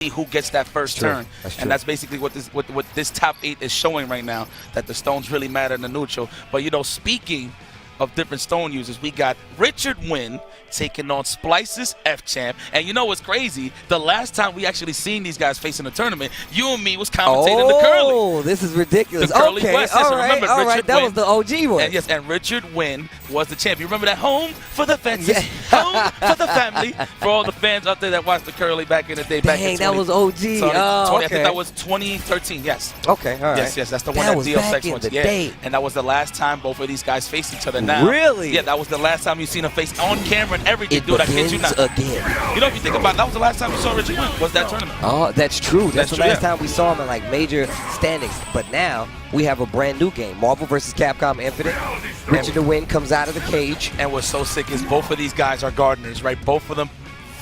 who gets that first turn. And that's basically what this top 8 is showing right now, that the stones really matter in the neutral. But, you know, speaking of different stone users, we got Richard Nguyen taking on Splice's FChamp. And you know what's crazy? The last time we actually seen these guys face in a tournament, you and me was commentating the curly. Oh, this is ridiculous. The curly West. All right, remember, all right. That was the OG one. And yes, and Richard Nguyen was the champ. You remember that? Home for the fences, home for the family. For all the fans out there that watched the curly back in the day. Back in 20, that was OG. I think that was 2013, yes. Okay, all right. Yes, that's the one that DL6 went to. Yeah, and that was the last time both of these guys faced each other now. Really? Yeah, that was the last time you seen them face on camera and everything. It dude, I kid you not. Again. You know, if you think about it, that was the last time we saw Richard Nguyen, was that tournament. Oh, that's true. That's the last time we saw him in like major standings. But now we have a brand new game, Marvel vs. Capcom Infinite. Richard Nguyen comes out of the cage. And what's so sick is both of these guys are gardeners, right? Both of them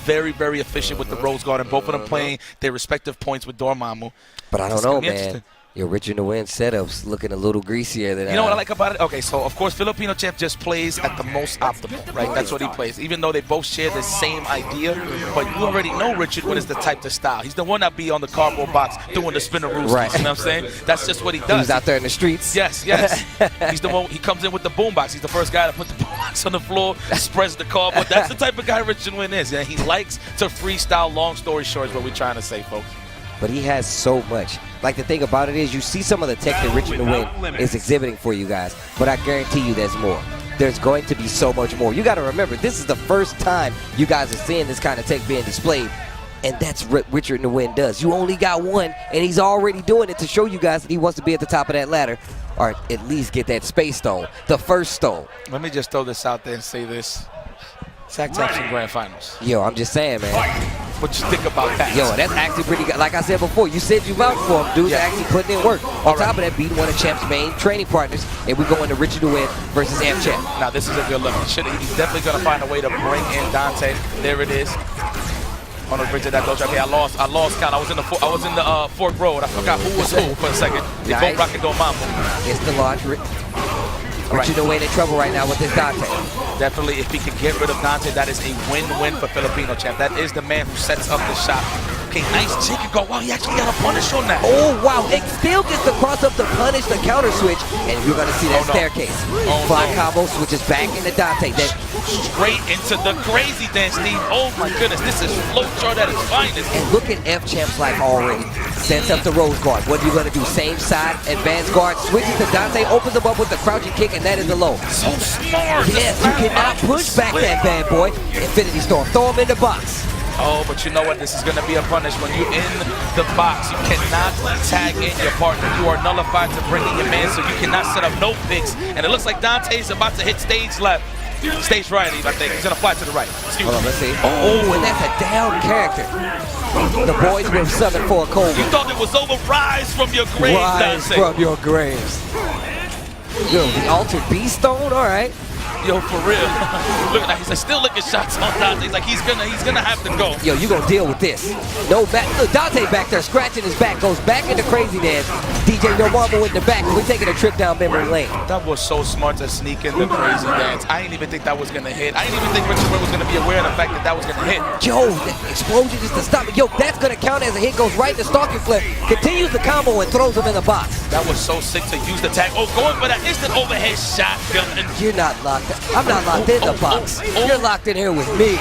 very, very efficient with the Rose Garden. Both of them playing their respective points with Dormammu. But I don't know, man. Your Richard Nguyen setup's looking a little greasier than You know what I like about it? Okay, so of course Filipino champ just plays at the most optimal, right? That's what he plays. Even though they both share the same idea, but you already know Richard Nguyen is the type to style. He's the one that be on the cardboard box doing the spinneroos. Right. You know what I'm saying? That's just what he does. He's out there in the streets. Yes, yes. He's the one. He comes in with the boombox. He's the first guy to put the boombox on the floor, spreads the cardboard. That's the type of guy Richard Nguyen is. Yeah, he likes to freestyle. Long story short is what we're trying to say, folks. But he has so much. Like, the thing about it is, you see some of the tech that Richard Nguyen is exhibiting for you guys, but I guarantee you there's more. There's going to be so much more. You got to remember, this is the first time you guys are seeing this kind of tech being displayed, and that's what Richard Nguyen does. You only got one, and he's already doing it to show you guys that he wants to be at the top of that ladder, or at least get that space stone, the first stone. Let me just throw this out there and say this. Sack Taps in Grand Finals. Yo, I'm just saying, man. What you think about that? Yo, that's actually pretty good. Like I said before, you said you vouched for him. Dude's actually putting in work. On top of that, beating one of Champ's main training partners, and we go into Richard Nguyen versus FChamp. Now, this is a good look. He's definitely going to find a way to bring in Dante. There it is. On the bridge of that dojo. Okay, I lost count. I was in the fourth road. I forgot who was who for a second. They both rocking Dormammu. It's the launch. Richard Nguyen in trouble right now with this Dante. Definitely, if he can get rid of Dante, that is a win-win for Filipino champ. That is the man who sets up the shot. Okay, nice chicken go. Wow, he actually got a punish on that. Oh, wow. It still gets the cross up to punish the counter switch, and you're going to see that staircase. Fly combo switches back into Dante. Then straight into the crazy dance, Steve. Oh, my goodness. This is Flowchart at its finest. And look at FChamp's life already. Sets up the Rose Guard. What are you going to do? Same side, advanced guard, switches to Dante, opens him up with the crouching kick, and that is a low. So smart. Yes, you cannot push back that bad boy. Infinity Storm. Throw him in the box. Oh, but you know what? This is going to be a punish. When you're in the box, you cannot tag in your partner. You are nullified to bring in your man, so you cannot set up no picks. And it looks like Dante's about to hit stage left. Stage right, I think. He's going to fly to the right. Hold on, let's see. Oh, and that's a down character. The boys were summoned for a cold. You thought it was over. Rise from your grave, Rise Dante. from your graves. Yo, the altered beast stone? All right. Yo, for real. Look at that. He's like still looking shots on Dante. He's like, he's gonna have to go. Yo, you gonna deal with this. No back. Look, Dante back there scratching his back, goes back into crazy dance. DJ Dormammu in the back. We're taking a trip down memory lane. That was so smart to sneak in the crazy dance. I didn't even think that was gonna hit. I didn't even think Richard Nguyen was gonna be aware of the fact that that was gonna hit. Yo, the explosion just to stop it. Yo, that's gonna count as a hit. Goes right to stalking flip. Continues the combo and throws him in the box. That was so sick to use the tag. Oh, going for that instant overhead shotgun. You're not locked in. I'm not locked in the box. You're locked in here with me.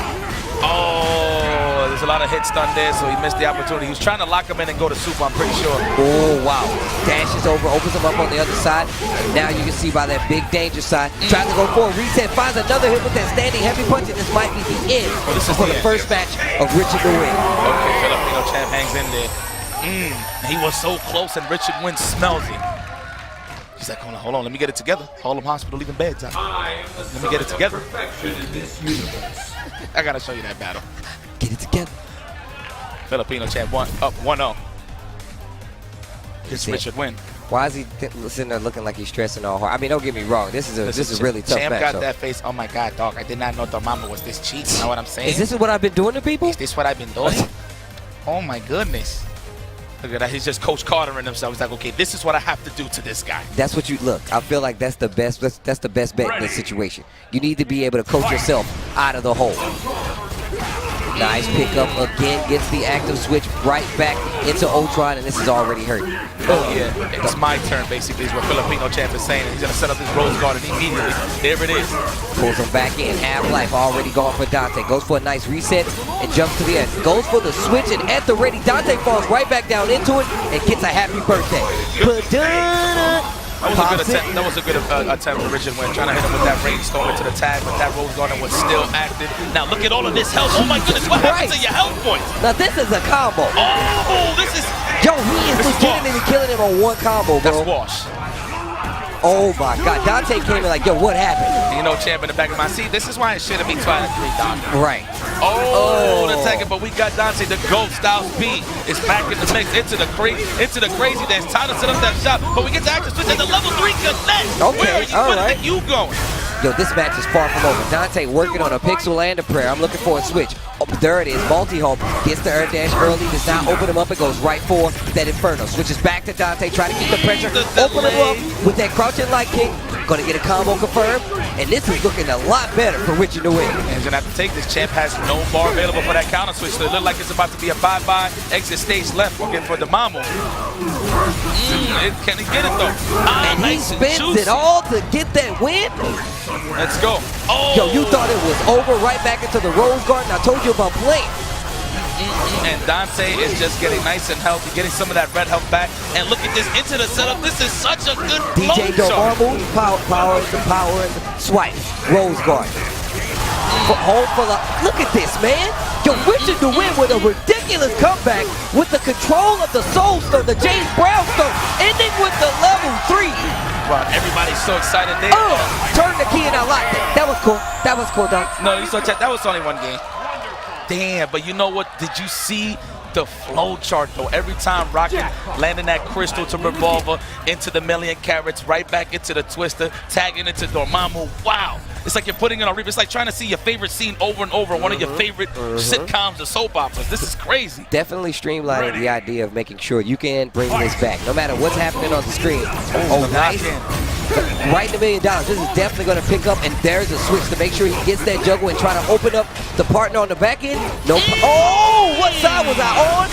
Oh, there's a lot of hit stun there, so he missed the opportunity. He was trying to lock him in and go to super, I'm pretty sure. Oh, wow. Dashes over, opens him up on the other side. And now you can see by that big danger side. Tries to go for a reset, finds another hit with that standing heavy punch, and this might be the end for the first match of Richard Nguyen. Okay, Filipino champ hangs in there. He was so close, and Richard Nguyen smells it. He's like, hold on, let me get it together. Harlem Hospital leaving bed time. Let me get it together. I gotta show you that battle. Get it together. Filipino champ up 1-0. It's Richard Nguyen. Why is he sitting there looking like he's stressing all hard? I mean, don't get me wrong. This is a really tough match. Champ got that face. Oh my God, dog! I did not know Dormammu was this cheap. You know what I'm saying? Is this what I've been doing to people? Is this what I've been doing? Oh my goodness. Look at that. He's just Coach Carter in himself. He's like, okay, this is what I have to do to this guy. That's what you look. I feel like that's the best. That's the best bet in this situation. You need to be able to coach yourself out of the hole. Nice pickup again, gets the active switch right back into Ultron, and this is already hurt. Oh yeah, it's my turn basically is what Filipino champ is saying. He's gonna set up this Rose Garden immediately. There it is. Pulls him back in, half-life already gone for Dante. Goes for a nice reset and jumps to the end. Goes for the switch, and at the ready, Dante falls right back down into it and gets a happy birthday. That was a good attempt for Richard Nguyen, trying to hit him with that rainstorm into the tag, but that Rose Garden was still active. Now look at all of this health. Oh my goodness, what happened to your health points? Now this is a combo. Oh, this is... Yo, he is legitimately killing him on one combo, bro. That's wash. Oh my God, Dante came in like, yo, what happened? You know, champ in the back of my seat. This is why it shouldn't be 2 out of 3, Doc. Right. Oh, the second, but we got Dante, the GOAT, Styles B is back in the mix, into the crazy dance. Time to set up that shot, but we get the active switch at the level 3 connect. Okay, Where are you going? Yo, this match is far from over. Dante working on a pixel and a prayer. I'm looking for a switch. Oh, there it is. Multi-home. Gets the air dash early. Does not open him up. It goes right for that Inferno. Switches back to Dante. Trying to keep the pressure. Open him up with that crouching light kick. Going to get a combo confirmed. And this is looking a lot better for Richard Nguyen. And he's going to have to take this. Champ has no bar available for that counter switch. So it looks like it's about to be a bye-bye. Exit stage left. Looking for Dormammu. Can he get it though? And he spins it all to get that win. Let's go. Oh. Yo, you thought it was over, right back into the Rose Garden. I told you about playing. And Dante is just getting nice and healthy, getting some of that red health back. And look at this into the setup. This is such a good DJ Dormammu, power, and swipe. Rose Garden. Home for look at this, man. Yo, Richard Nguyen with a ridiculous comeback with the control of the Soul Stone, the James Brown Stone, ending with the level 3. Wow, everybody's so excited. Turn the key and I locked it. That was cool. That was cool, Dunk. No, you saw that was only one game. Damn, but you know what? Did you see the flow chart though? Every time Rocket landing that crystal to Revolver into the million carats, right back into the twister, tagging into Dormammu. Wow. It's like you're putting it on repeat. It's like trying to see your favorite scene over and over, one of your favorite sitcoms or soap operas. This is crazy. Definitely streamlining the idea of making sure you can bring this back, no matter what's happening on the screen. Oh, nice. Right in $1 million. This is definitely going to pick up, and there's a switch to make sure he gets that juggle and try to open up the partner on the back end. Nope. Oh, what side was I on?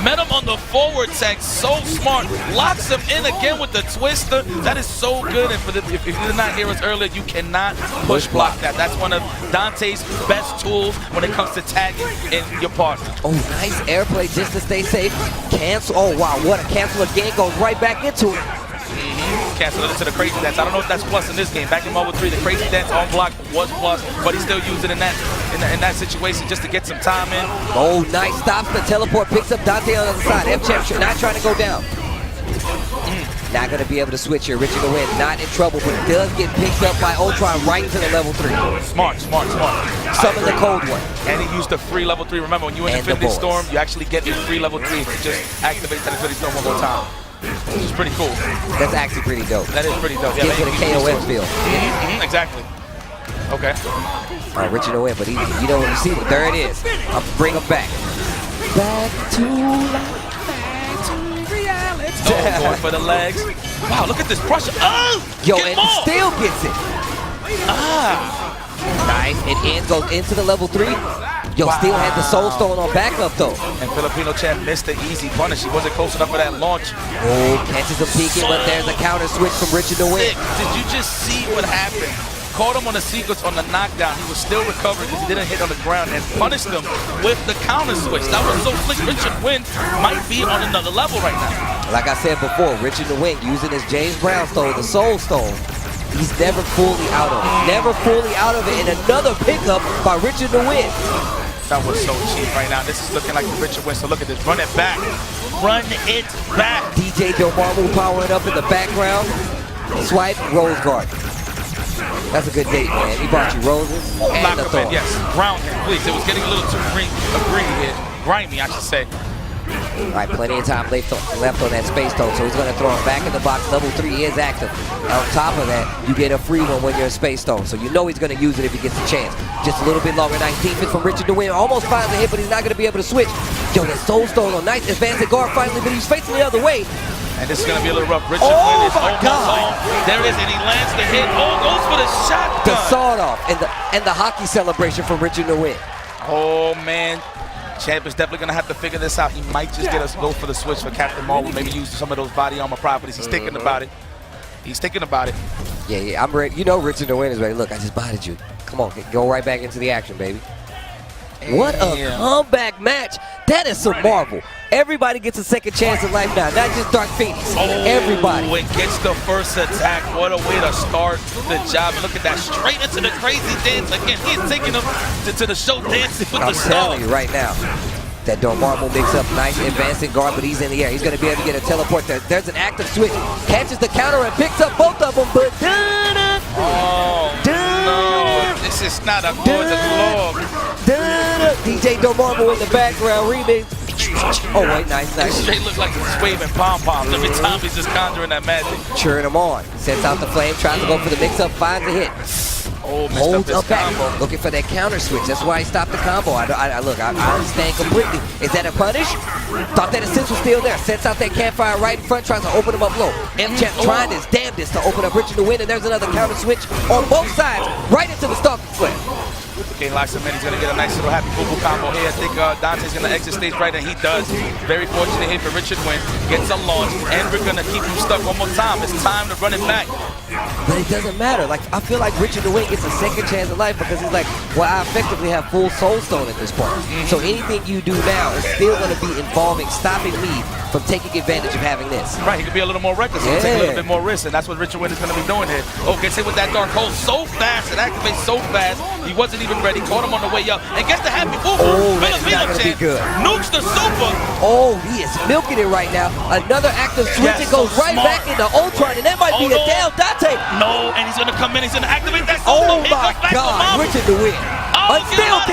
Met him on the forward tag, so smart. Locks him in again with the twister. That is so good. And if you did not hear us earlier, you cannot push block that. That's one of Dante's best tools when it comes to tagging in your partner. Oh, nice airplay just to stay safe. Cancel. Oh, wow. What a cancel again. Goes right back into it. Cancel it into the crazy dance. I don't know if that's plus in this game. Back in Mobile 3, the crazy dance on block was plus, but he still used it in that situation just to get some time in. Oh, nice. Stops the teleport, picks up Dante on the other side. FChamp not trying to go down. Not going to be able to switch here. Richard Nguyen not in trouble, but it does get picked up by Ultron right into the level 3. Smart. Summon the cold one. And he used the free level 3. Remember, when you in Infinity Storm, you actually get a free level 3 if you just activate that Infinity Storm one more time. Which is pretty cool. That's actually pretty dope. That is pretty dope. Yeah, gives it a KOF feel. Exactly. Okay. Richard Nguyen, but you know what you see? There it is. I'll bring him back. Back to reality. Oh, going for the legs. Wow, look at this pressure. Oh! Yo, and he still gets it. Nice. And goes into the level 3. Yo, still had the Soul Stone on backup though. And Filipino champ missed the easy punish. He wasn't close enough for that launch. Oh, catches him peeking, but there's a counter switch from Richard Nguyen. Did you just see what happened? Caught him on the sequence on the knockdown. He was still recovering because he didn't hit on the ground and punished him with the counter switch. That was so slick. Richard Nguyen might be on another level right now. Like I said before, Richard Nguyen using his James Brown Stone, the Soul Stone. He's never fully out of it. Never fully out of it. And another pickup by Richard Nguyen. That was so cheap right now. This is looking like the Richard Nguyen. So look at this. Run it back. Run it back. DJ Dormammu powering up in the background. Swipe, Rose Garden. That's a good date, man. He brought you roses and the thorn. Yes. Ground him, please. It was getting a little too greedy here. Grimy, I should say. All right, plenty of time left on that space stone, so he's going to throw him back in the box. Level 3 is active. On top of that, you get a free one when you're in space stone, so you know he's going to use it if he gets a chance. Just a little bit longer. Nice defense from Richard Nguyen. Almost finds a hit, but he's not going to be able to switch. Yo, that Soul Stone on nice advanced guard finally, but he's facing the other way. And this is going to be a little rough. Richard Nguyen is almost home. There it is, and he lands the hit. Oh, goes for the shotgun. The sawed off and the hockey celebration from Richard Nguyen. Oh, man. Champ is definitely going to have to figure this out. He might just get us go for the switch for Captain Marvel, maybe use some of those body armor properties. He's thinking about it. He's thinking about it. Yeah, I'm ready. You know Richard Nguyen is ready. Look, I just bodied you. Come on, go right back into the action, baby. What a comeback match. That is some Marvel. Everybody gets a second chance in life now, not just Dark Phoenix. Everybody. And gets the first attack. What a way to start the job. Look at that, straight into the crazy dance. Again, he's taking them to the show dancing with the stars. I'm telling you right now, that Dormammu makes up nice advancing guard, but he's in the air. He's going to be able to get a teleport there. There's an active switch. Catches the counter and picks up both of them, but no, this is not a good log. DJ Dormammu in the background remix. Oh, wait, nice. This straight looks like he's waving pom-poms every time he's just conjuring that magic. Cheering him on. Sets out the flame, tries to go for the mix-up, finds a hit. Holds up back, looking for that counter switch. That's why he stopped the combo. I understand completely. Is that a punish? Thought that assist was still there. Sets out that campfire right in front, tries to open him up low. FChamp trying his damnedest to open up Richard Nguyen, and there's another counter switch on both sides, right into the stalking flare. Okay, locks him in. He's going to get a nice little happy boo-boo combo here. I think Dante's going to exit stage right, and he does. Very fortunate hit for Richard Nguyen. Gets a launch, and we're going to keep him stuck one more time. It's time to run it back. But it doesn't matter. Like, I feel like Richard Nguyen gets a second chance at life because he's like, well, I effectively have full soul stone at this point. So anything you do now is still going to be involving stopping me from taking advantage of having this. Right, he could be a little more reckless. He can take a little bit more risk, and that's what Richard Nguyen is going to be doing here. Oh, gets hit with that dark hole so fast. It activates so fast. He wasn't even ready. Caught him on the way up and gets the happy boo. Filipino champ nukes the super. Oh, he is milking it right now. Another active switch. It goes right back into Ultron, and that might be a down Dante. No, and he's going to come in. He's going to activate that super. Oh my God, Richard Nguyen.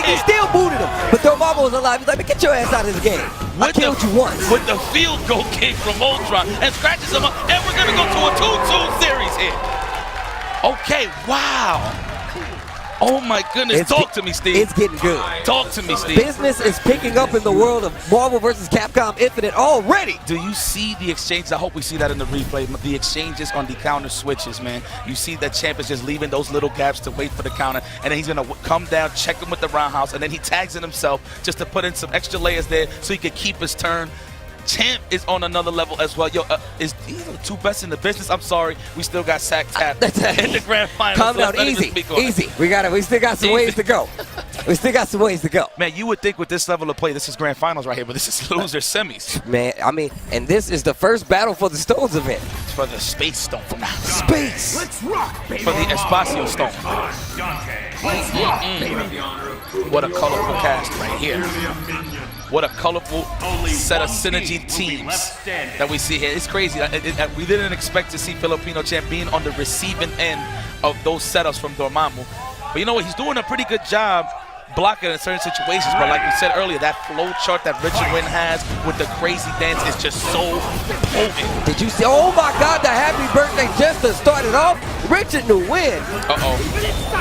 He still booted him, but Dormammu was alive. He's like, get your ass out of this game. I killed you once. With the field goal kick from Ultron and scratches him up, and we're going to go to a 2-2 series here. Okay, wow. Oh my goodness, talk to me, Steve. It's getting good. Talk to me, Steve. Business is picking up in the world of Marvel vs. Capcom Infinite already. Do you see the exchanges? I hope we see that in the replay. The exchanges on the counter switches, man. You see that Champ is just leaving those little gaps to wait for the counter, and then he's going to come down, check him with the roundhouse, and then he tags in himself just to put in some extra layers there so he can keep his turn. Champ is on another level as well. Yo, these are the two best in the business. I'm sorry, we still got Sack Tap in the grand final. Calm down, easy. We still got some ways to go. We still got some ways to go. Man, you would think with this level of play, this is grand finals right here, but this is loser semis. Man, I mean, and this is the first battle for the Stones event. It's for the Space Stone. Space. Let's rock, baby. For the Espacio Stone. What a colorful cast right here. What a colorful set of synergy teams that we see here. It's crazy. We didn't expect to see Filipino champ being on the receiving end of those setups from Dormammu. But you know what? He's doing a pretty good job blocking in certain situations. But like we said earlier, that flow chart that Richard Nguyen has with the crazy dance is just so potent. Did you see? Oh my God, the happy birthday just to start it off. Richard Nguyen. Uh-oh.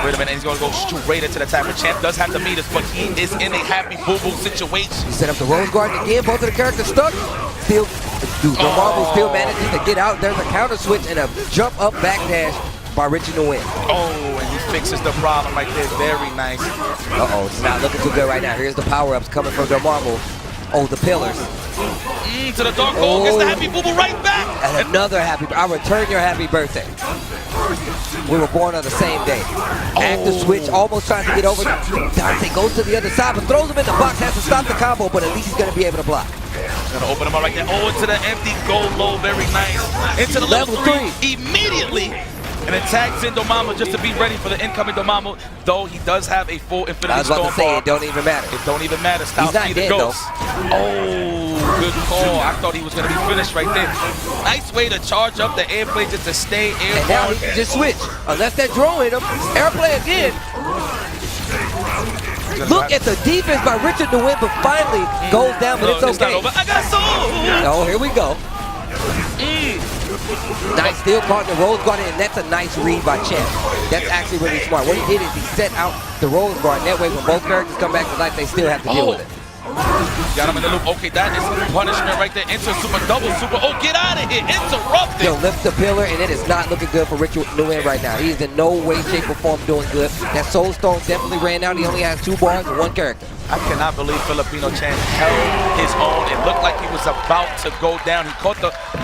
Wait a minute. He's going to go straight into the attack. Champ does have to meet us, but he is in a happy boo-boo situation. He set up the Rose Garden again. Both of the characters stuck. Still, Dormammu still manages to get out. There's a counter switch and a jump up backdash by Richard Nguyen. Oh, and he fixes the problem right there. Very nice. Uh-oh, it's not looking too good right now. Here's the power-ups coming from Dormammu. Oh, the pillars. To the dark hole, gets the happy boo-boo right back. And another happy, I return your happy birthday. We were born on the same day. Active switch, almost trying to get over. Dante goes to the other side, but throws him in the box, has to stop the combo, but at least he's going to be able to block. Gonna open him up right there. Oh, into the empty gold low, very nice. Into the level 3 immediately. And it tags in Dormammu just to be ready for the incoming Dormammu, though he does have a full Infinity Storm. I was about to say, it don't even matter. It don't even matter. He's not dead, though. Oh, good call. I thought he was going to be finished right there. Nice way to charge up the airplane just to stay airborne. And now he can just switch. Unless that drone hit him. Airplane again. Look at the defense by Richard Nguyen, but finally goes down, but it's okay. I got soul. Oh, here we go. Nice steal caught in the Rose Garden, and that's a nice read by Champ. That's actually really smart. What he did is he set out the Rose Garden. That way, when both characters come back to life, they still have to deal with it. Got him in the loop. Okay, that is punishment right there. Enter super, double super. Oh, get out of here. Interrupted. He'll lift the pillar, and it is not looking good for Richard Nguyen right now. He is in no way, shape, or form doing good. That Soul Stone definitely ran out. He only has 2 bars and 1 character. I cannot believe Filipino Champ held his own. It looked like he was about to go down.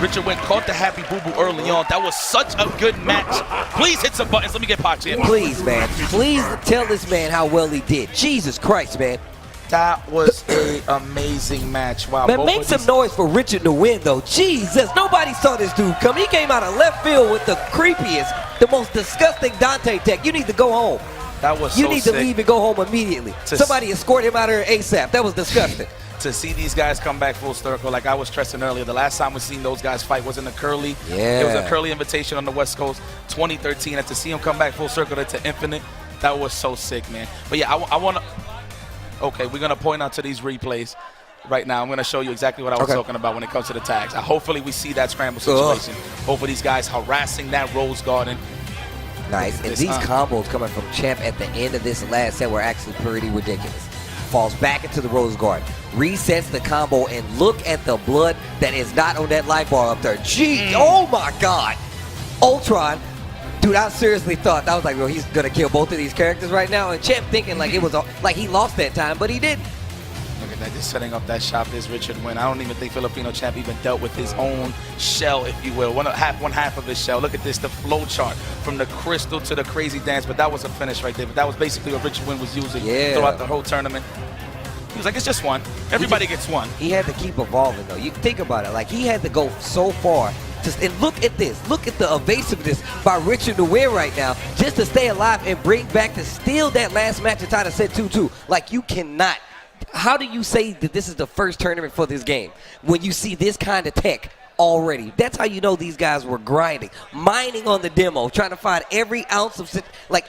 Richard Nguyen caught the happy boo-boo early on. That was such a good match. Please hit some buttons. Let me get Pac, champ. Please, man. Please tell this man how well he did. Jesus Christ, man. That was an amazing match. Wow. Man, make some noise for Richard Nguyen, though. Jesus, nobody saw this dude come. He came out of left field with the creepiest, the most disgusting Dante tech. You need to go home. That was You so need sick. to leave and go home immediately. Somebody escort him out of here ASAP. That was disgusting. To see these guys come back full circle, like I was stressing earlier, the last time we seen those guys fight was in the Curly. Yeah. It was a Curly invitation on the West Coast, 2013. And to see them come back full circle to Infinite, that was so sick, man. But yeah, I want to. Okay, we're gonna point out to these replays right now. I'm gonna show you exactly what I was talking about when it comes to the tags. Hopefully we see that scramble situation. Over these guys harassing that Rose Garden. Nice. And these combos coming from Champ at the end of this last set were actually pretty ridiculous. Falls back into the Rose Garden, resets the combo, and look at the blood that is not on that light bar up there. Gee, oh my God. Ultron, dude, I seriously thought, I was like, well, he's gonna kill both of these characters right now. And Champ thinking like it was like he lost that time, but he didn't. Look at that, just setting up that shot. This Richard Nguyen. I don't even think Filipino Champ even dealt with his own shell, if you will. One half of his shell. Look at this, the flow chart from the crystal to the crazy dance. But that was a finish right there. But that was basically what Richard Nguyen was using throughout the whole tournament. He was like, it's just one. Everybody gets one. He had to keep evolving, though. You think about it. Like, he had to go so far. And look at this. Look at the evasiveness by Richard Nguyen right now just to stay alive and bring back to steal that last match and tie to set 2-2. Like, you cannot. How do you say that this is the first tournament for this game when you see this kind of tech already? That's how you know these guys were grinding, mining on the demo, trying to find every ounce of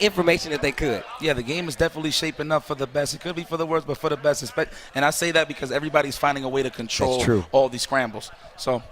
information that they could. Yeah, the game is definitely shaping up for the best. It could be for the worst, but for the best. And I say that because everybody's finding a way to control all these scrambles. So